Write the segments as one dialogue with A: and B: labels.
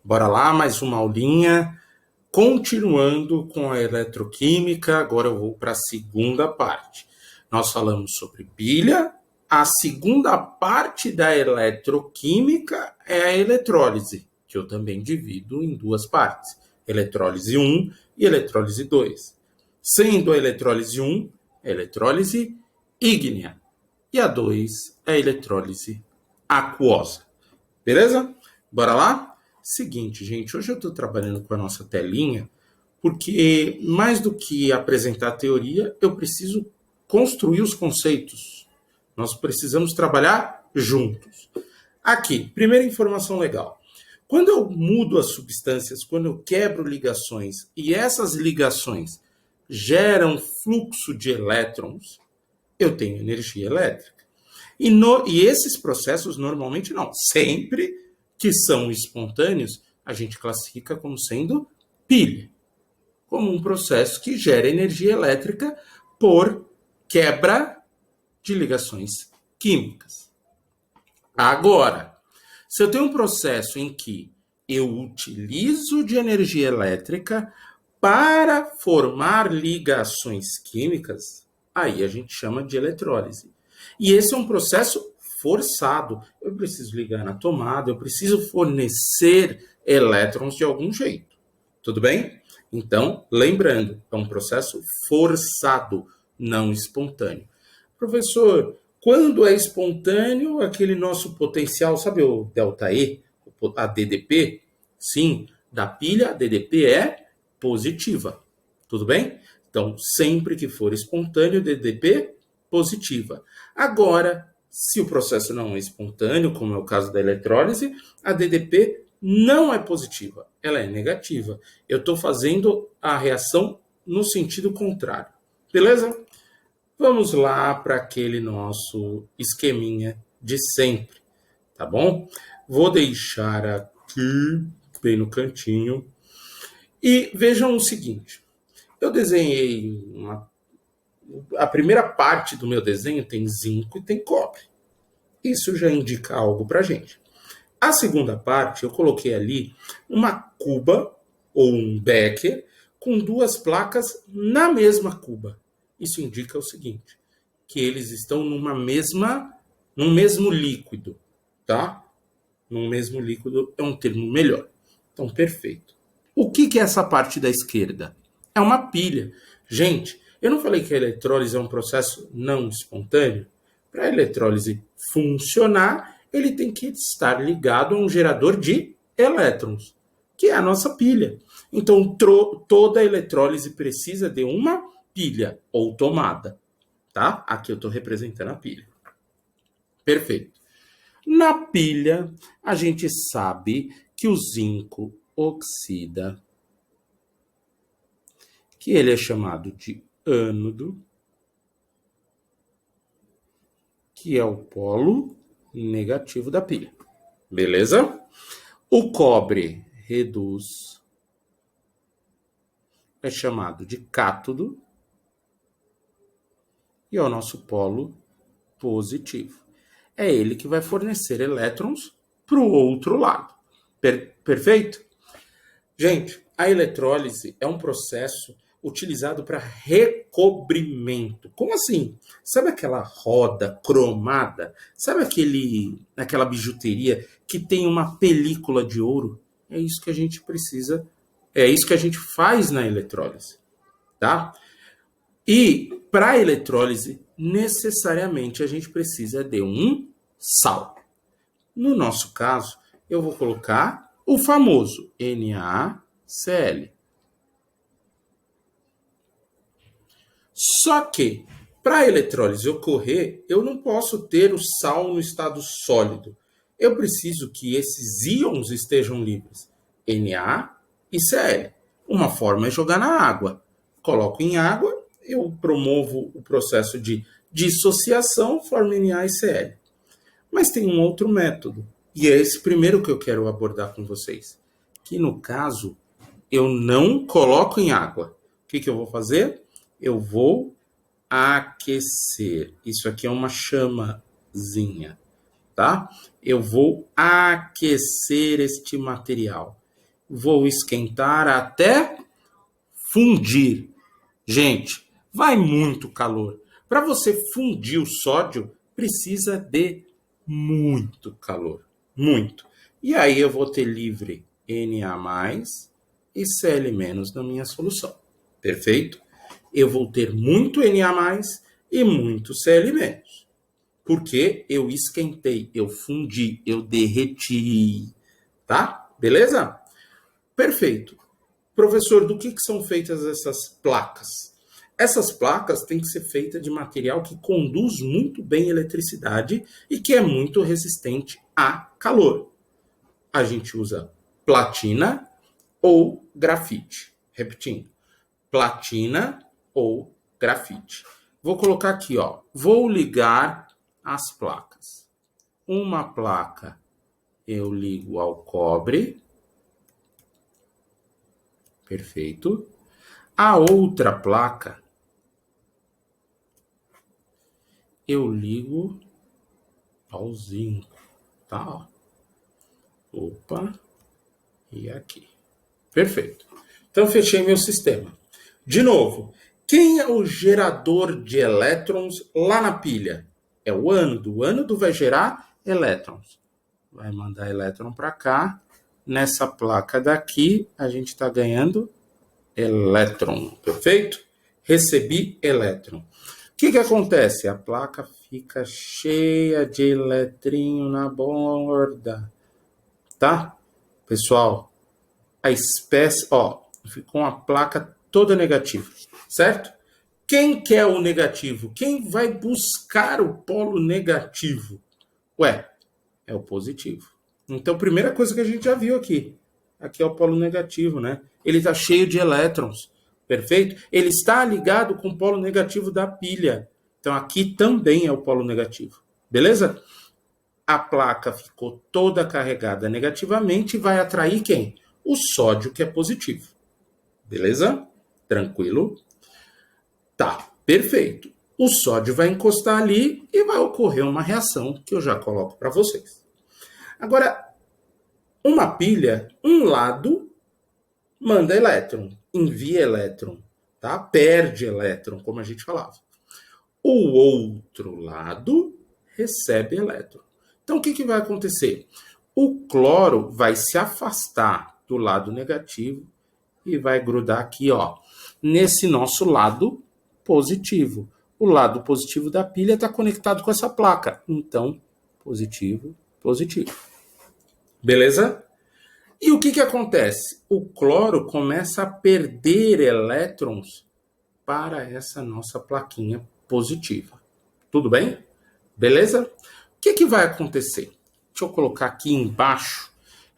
A: Bora lá, mais uma aulinha. Continuando com a eletroquímica, agora eu vou para a segunda parte. Nós falamos sobre pilha. A segunda parte da eletroquímica é a eletrólise, que eu também divido em duas partes. Eletrólise 1 e eletrólise 2. Sendo a eletrólise 1, a eletrólise ígnea. E a 2 é a eletrólise aquosa. Beleza? Bora lá? Seguinte, gente, hoje eu estou trabalhando com a nossa telinha, porque mais do que apresentar a teoria, eu preciso construir os conceitos. Nós precisamos trabalhar juntos. Aqui, primeira informação legal. Quando eu mudo as substâncias, quando eu quebro ligações, e essas ligações geram fluxo de elétrons, eu tenho energia elétrica. E esses processos normalmente não. Sempre que são espontâneos, a gente classifica como sendo pilha. Como um processo que gera energia elétrica por quebra de ligações químicas. Agora, se eu tenho um processo em que eu utilizo de energia elétrica para formar ligações químicas, aí a gente chama de eletrólise. E esse é um processo forçado. Eu preciso ligar na tomada, eu preciso fornecer elétrons de algum jeito. Tudo bem? Então, lembrando, é um processo forçado, não espontâneo. Professor, quando é espontâneo, aquele nosso potencial, sabe o ΔE, a DDP? Sim, da pilha, a DDP é positiva. Tudo bem? Então, sempre que for espontâneo, DDP positiva. Agora, se o processo não é espontâneo, como é o caso da eletrólise, a DDP não é positiva, ela é negativa. Eu estou fazendo a reação no sentido contrário. Beleza? Vamos lá para aquele nosso esqueminha de sempre, tá bom? Vou deixar aqui, bem no cantinho. E vejam o seguinte, eu desenhei a primeira parte do meu desenho tem zinco e tem cobre. Isso já indica algo para a gente. A segunda parte, eu coloquei ali uma cuba ou um becker com duas placas na mesma cuba. Isso indica o seguinte, que eles estão num mesmo líquido, tá? Num mesmo líquido é um termo melhor. Então, perfeito. O que é essa parte da esquerda? É uma pilha. Gente, eu não falei que a eletrólise é um processo não espontâneo? Para a eletrólise funcionar, ele tem que estar ligado a um gerador de elétrons, que é a nossa pilha. Então, toda eletrólise precisa de uma pilha ou tomada. Tá? Aqui eu estou representando a pilha. Perfeito. Na pilha, a gente sabe que o zinco oxida, que ele é chamado de ânodo, que é o polo negativo da pilha. Beleza? O cobre reduz, é chamado de cátodo, e é o nosso polo positivo. É ele que vai fornecer elétrons para o outro lado. Perfeito? Gente, a eletrólise é um processo utilizado para recobrimento. Como assim? Sabe aquela roda cromada? Sabe aquela bijuteria que tem uma película de ouro? É isso que a gente precisa, é isso que a gente faz na eletrólise, tá? E para a eletrólise, necessariamente a gente precisa de um sal. No nosso caso, eu vou colocar o famoso NaCl. Só que, para a eletrólise ocorrer, eu não posso ter o sal no estado sólido. Eu preciso que esses íons estejam livres. Na e Cl. Uma forma é jogar na água. Coloco em água, eu promovo o processo de dissociação, forma Na e Cl. Mas tem um outro método. E é esse primeiro que eu quero abordar com vocês. Que no caso, eu não coloco em água. O que eu vou fazer? Eu vou aquecer. Isso aqui é uma chamazinha, tá? Eu vou aquecer este material. vou esquentar até fundir. Gente, vai muito calor. Para você fundir o sódio, precisa de muito calor. Muito. E aí eu vou ter livre Na+, e Cl- na minha solução. Perfeito? Eu vou ter muito Na+, e muito Cl-. Porque eu esquentei, eu fundi, eu derreti. Tá? Beleza? Perfeito. Professor, do que são feitas essas placas? Essas placas têm que ser feitas de material que conduz muito bem eletricidade e que é muito resistente a calor. A gente usa platina ou grafite. Repetindo, platina ou grafite. Vou colocar aqui, ó. Vou ligar as placas. Uma placa eu ligo ao cobre. Perfeito. A outra placa eu ligo ao zinco, tá? Opa, e aqui. Perfeito. Então, fechei meu sistema. De novo, quem é o gerador de elétrons lá na pilha? É o ânodo. O ânodo vai gerar elétrons. Vai mandar elétron para cá. Nessa placa daqui, a gente está ganhando elétron. Perfeito? Recebi elétron. O que acontece? A placa fica cheia de eletrinho na borda. Tá? Pessoal, a espécie, ó, ficou uma placa toda negativa, certo? Quem quer o negativo? Quem vai buscar o polo negativo? Ué, é o positivo. Então, primeira coisa que a gente já viu aqui. Aqui é o polo negativo, né? Ele está cheio de elétrons, perfeito? Ele está ligado com o polo negativo da pilha. Então, aqui também é o polo negativo, beleza? A placa ficou toda carregada negativamente e vai atrair quem? O sódio, que é positivo. Beleza? Tranquilo? Tá, perfeito. O sódio vai encostar ali e vai ocorrer uma reação que eu já coloco para vocês. Agora, uma pilha, um lado manda elétron, envia elétron, tá? Perde elétron, como a gente falava. O outro lado recebe elétron. Então, o que vai acontecer? O cloro vai se afastar do lado negativo e vai grudar aqui, ó, nesse nosso lado positivo. O lado positivo da pilha está conectado com essa placa. Então, positivo, positivo. Beleza? E o que acontece? O cloro começa a perder elétrons para essa nossa plaquinha positiva. Tudo bem? Beleza? O que vai acontecer? Deixa eu colocar aqui embaixo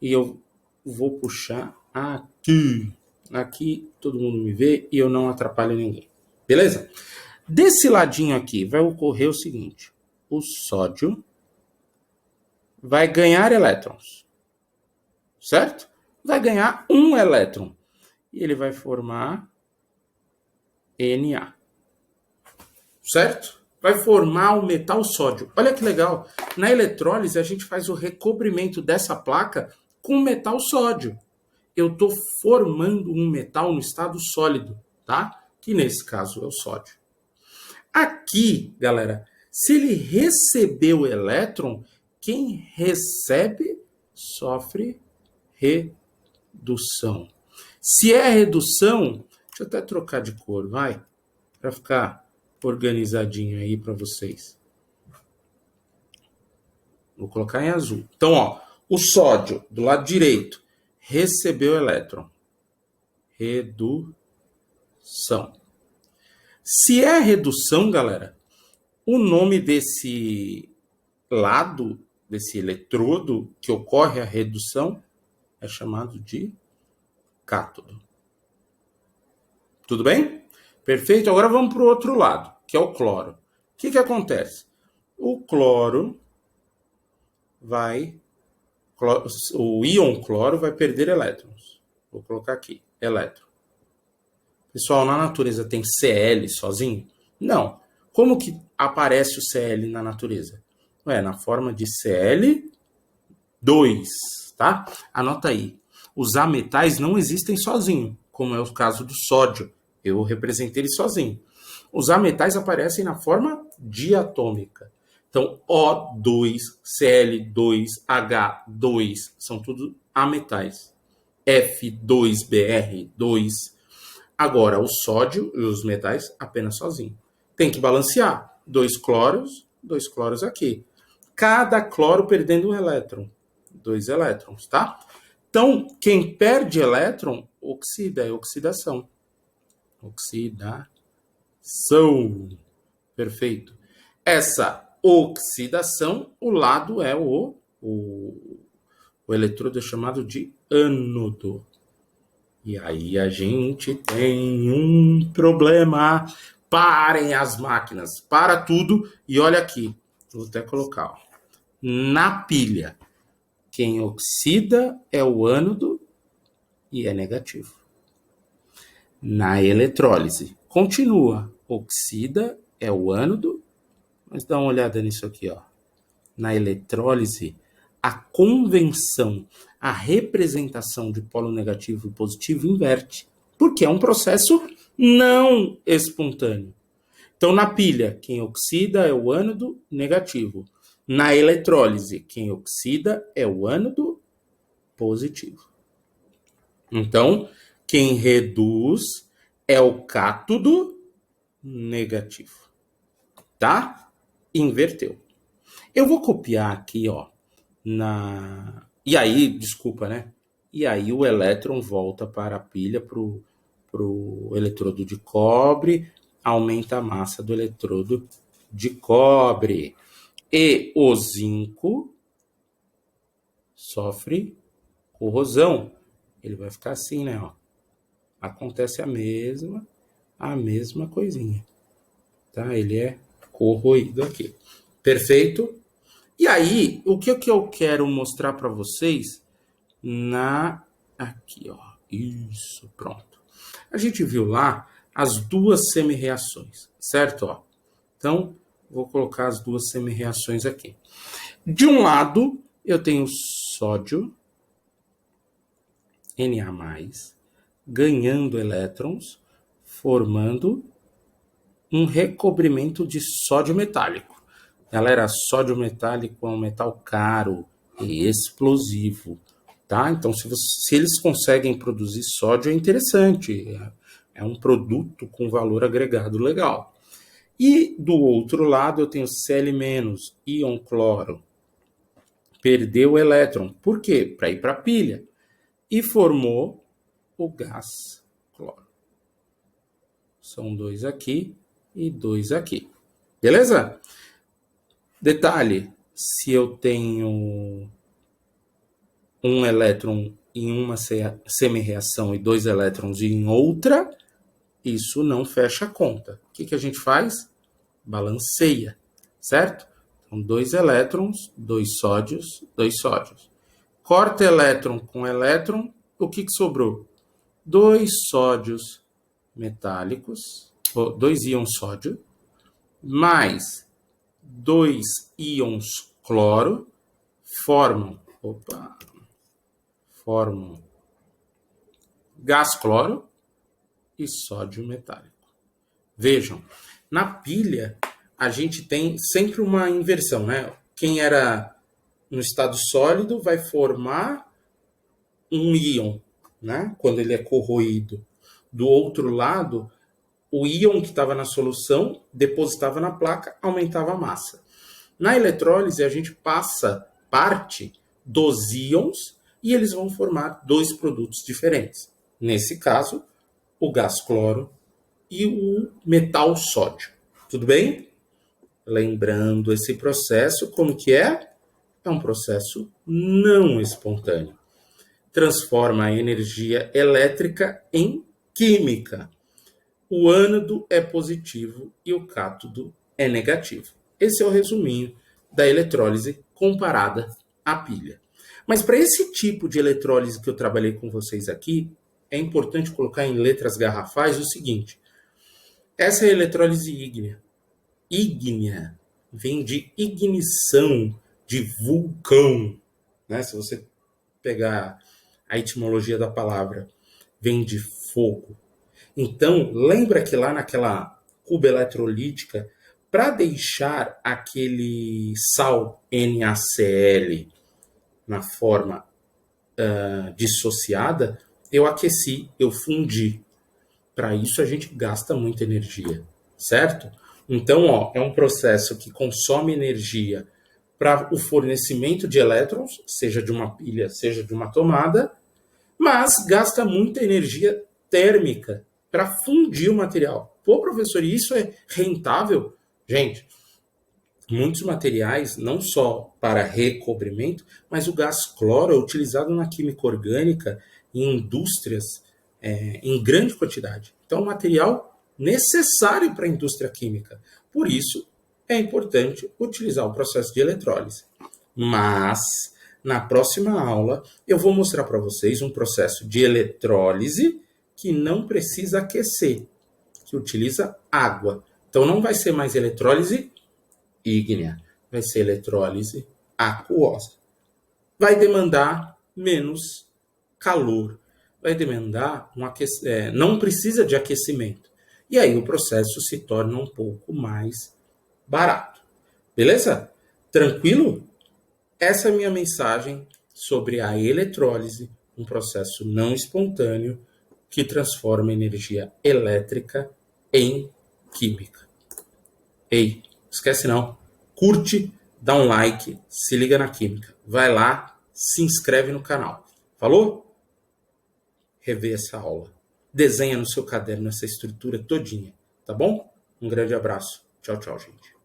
A: e eu vou puxar aqui. Aqui todo mundo me vê e eu não atrapalho ninguém. Beleza? Desse ladinho aqui vai ocorrer o seguinte. O sódio vai ganhar elétrons. Certo? Vai ganhar um elétron. E ele vai formar Na. Certo? Vai formar o metal sódio. Olha que legal. Na eletrólise, a gente faz o recobrimento dessa placa com metal sódio. Eu estou formando um metal no estado sólido, tá? Que nesse caso é o sódio. Aqui, galera, se ele recebeu o elétron, quem recebe sofre redução. Se é redução, deixa eu até trocar de cor, vai, para ficar organizadinho aí para vocês. Vou colocar em azul. Então, ó, o sódio do lado direito recebeu elétron. Redução. Se é redução, galera, o nome desse lado, desse eletrodo que ocorre a redução, é chamado de cátodo. Tudo bem? Perfeito? Agora vamos para o outro lado, que é o cloro. O que acontece? O cloro vai... O íon cloro vai perder elétrons. Vou colocar aqui, elétron. Pessoal, na natureza tem Cl sozinho? Não. Como que aparece o Cl na natureza? Na forma de Cl2, tá? Anota aí. Os ametais não existem sozinhos, como é o caso do sódio. Eu representei ele sozinho. Os ametais aparecem na forma diatômica. Então, O2, Cl2, H2, são tudo ametais. F2Br2. Agora, o sódio e os metais apenas sozinho. Tem que balancear. 2 cloros aqui. Cada cloro perdendo um elétron. 2 elétrons, tá? Então, quem perde elétron, oxida, é oxidação. Oxidação. Perfeito. Essa oxidação, o lado é o eletrodo é chamado de ânodo. E aí a gente tem um problema. Parem as máquinas. Para tudo e olha aqui. Vou até colocar. Ó. Na pilha, quem oxida é o ânodo e é negativo. Na eletrólise, continua. Oxida é o ânodo. Mas dá uma olhada nisso aqui, ó. Na eletrólise, a convenção, a representação de polo negativo e positivo inverte. Porque é um processo não espontâneo. Então, na pilha, quem oxida é o ânodo negativo. Na eletrólise, quem oxida é o ânodo positivo. Então, quem reduz é o cátodo negativo. Tá? Inverteu. Eu vou copiar aqui, ó, E aí, desculpa, né? E aí o elétron volta para a pilha, pro eletrodo de cobre, aumenta a massa do eletrodo de cobre. E o zinco sofre corrosão. Ele vai ficar assim, né? Ó. Acontece a mesma coisinha. Tá? Ele é corroído aqui. Perfeito? E aí, o que eu quero mostrar para vocês aqui, ó. Isso, pronto. A gente viu lá as duas semi-reações, certo? Ó. Então, vou colocar as duas semi-reações aqui. De um lado, eu tenho sódio, Na+, ganhando elétrons, formando um recobrimento de sódio metálico. Galera, sódio metálico é um metal caro e explosivo, tá? Então, se eles conseguem produzir sódio, é interessante. É um produto com valor agregado legal. E do outro lado, eu tenho Cl-, íon cloro. Perdeu o elétron. Por quê? Para ir para a pilha. E formou o gás cloro. São 2 aqui e 2 aqui. Beleza? Detalhe, se eu tenho um elétron em uma semi-reação e 2 elétrons em outra, isso não fecha a conta. O que a gente faz? Balanceia, certo? Então, 2 elétrons, 2 sódios, 2 sódios. Corta elétron com elétron, o que sobrou? 2 sódios metálicos, 2 íons sódio, mais 2 íons cloro, formam gás cloro e sódio metálico. Vejam, na pilha a gente tem sempre uma inversão, né? Quem era no estado sólido vai formar um íon, né? Quando ele é corroído. Do outro lado, o íon que estava na solução depositava na placa, aumentava a massa. Na eletrólise, a gente passa parte dos íons e eles vão formar 2 produtos diferentes. Nesse caso, o gás cloro e o metal sódio. Tudo bem? Lembrando esse processo, como que é? É um processo não espontâneo. Transforma a energia elétrica em química. O ânodo é positivo e o cátodo é negativo. Esse é o resuminho da eletrólise comparada à pilha. Mas para esse tipo de eletrólise que eu trabalhei com vocês aqui, é importante colocar em letras garrafais o seguinte. Essa é a eletrólise ígnea. Ígnea vem de ignição, de vulcão. Né? Se você pegar a etimologia da palavra vem de fogo. Então, lembra que lá naquela cuba eletrolítica, para deixar aquele sal NaCl na forma dissociada, eu aqueci, eu fundi. Para isso a gente gasta muita energia, certo? Então, é um processo que consome energia para o fornecimento de elétrons, seja de uma pilha, seja de uma tomada, mas gasta muita energia térmica para fundir o material. Pô, professor, isso é rentável? Gente, muitos materiais, não só para recobrimento, mas o gás cloro é utilizado na química orgânica em indústrias em grande quantidade. Então, é um material necessário para a indústria química. Por isso, é importante utilizar o processo de eletrólise. Mas, na próxima aula, eu vou mostrar para vocês um processo de eletrólise que não precisa aquecer, que utiliza água. Então, não vai ser mais eletrólise ígnea, vai ser eletrólise aquosa. Vai demandar menos calor, vai demandar não precisa de aquecimento. E aí o processo se torna um pouco mais barato. Beleza? Tranquilo? Essa é a minha mensagem sobre a eletrólise, um processo não espontâneo que transforma energia elétrica em química. Ei, esquece não. Curte, dá um like, se liga na química. Vai lá, se inscreve no canal. Falou? Rever essa aula. Desenha no seu caderno essa estrutura todinha, tá bom? Um grande abraço. Tchau, tchau, gente.